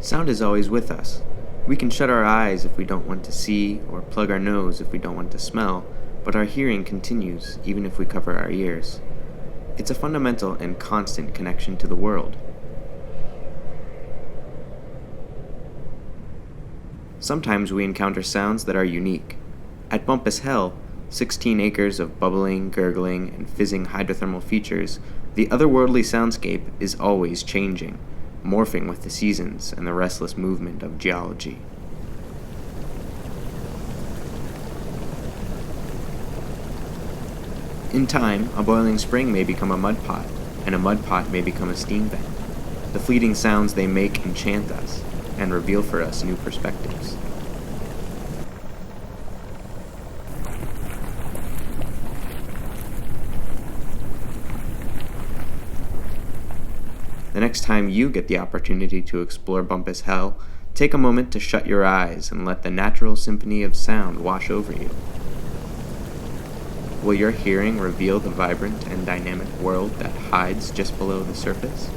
Sound is always with us. We can shut our eyes if we don't want to see, or plug our nose if we don't want to smell, but our hearing continues even if we cover our ears. It's a fundamental and constant connection to the world. Sometimes we encounter sounds that are unique. At Bumpass Hell, 16 acres of bubbling, gurgling, and fizzing hydrothermal features, the otherworldly soundscape is always changing, morphing with the seasons and the restless movement of geology. In time, a boiling spring may become a mud pot, and a mud pot may become a steam vent. The fleeting sounds they make enchant us, and reveal for us new perspectives. The next time you get the opportunity to explore Bumpass Hell, take a moment to shut your eyes and let the natural symphony of sound wash over you. Will your hearing reveal the vibrant and dynamic world that hides just below the surface?